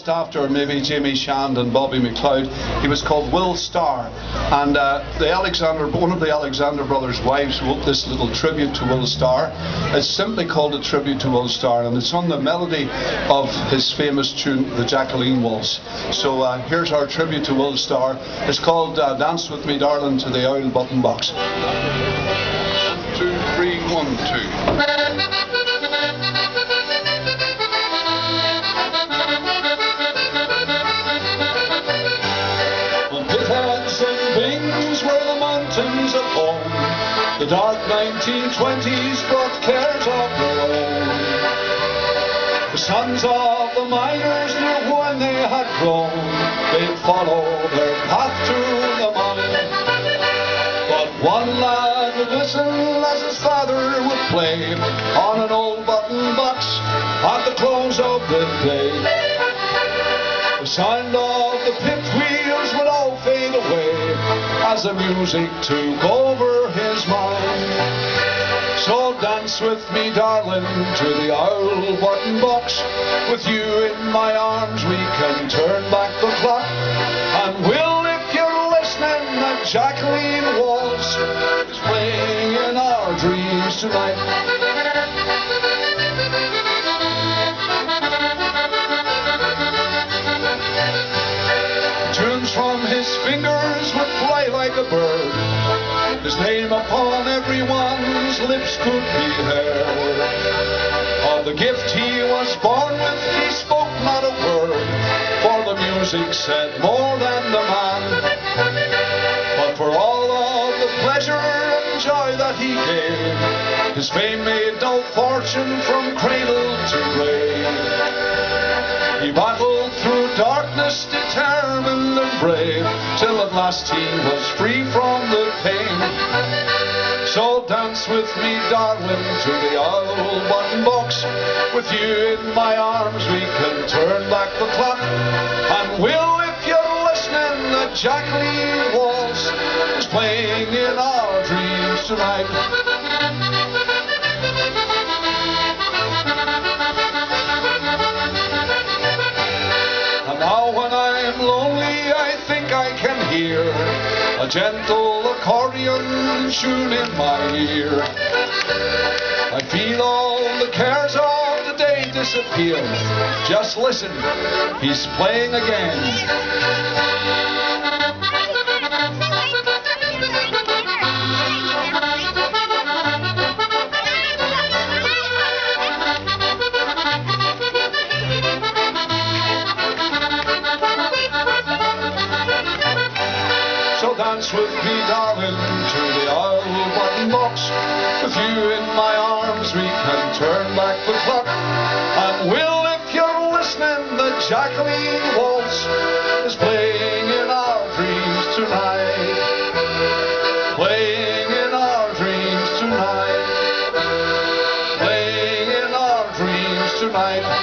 just after maybe Jamie Shand and Bobby McLeod. He was called Will Starr, and one of the Alexander brothers' wives wrote this little tribute to Will Starr. It's simply called a tribute to Will Starr, and it's on the melody of his famous tune, the Jacqueline Waltz. So here's our tribute to Will Starr. It's called Dance With Me Darling to the Owl Button Box. 1, 2, 3, 1, 2. Mountains of home, the dark 1920s brought cares of their own. The sons of the miners knew when they had grown, they'd follow their path to the mine. But one lad would listen as his father would play on an old button box at the close of the day. The sound of the pit wheels would all fade away as the music took over his mind. So dance with me, darling, to the owl button box. With you in my arms we can turn back the clock. And Will, if you're listening, that Jacqueline Waltz is playing in our dreams tonight. From his fingers would fly like a bird. His name upon everyone's lips could be heard. Of the gift he was born with, he spoke not a word, for the music said more than the man. But for all of the pleasure and joy that he gave, his fame made no fortune from cradle to grave. He battled through darkness, determined and brave, till at last he was free from the pain. So dance with me, darling, to the owl button box. With you in my arms we can turn back the clock. And Will, if you're listening, the Jacqueline Waltz is playing in our dreams tonight. Now when I'm lonely I think I can hear a gentle accordion tune in my ear. I feel all the cares of the day disappear. Just listen, he's playing again. Dance with me, darling, to the owl button box. With you in my arms we can turn back the clock. And Will, if you're listening, the Jacqueline Waltz is playing in our dreams tonight. Playing in our dreams tonight. Playing in our dreams tonight.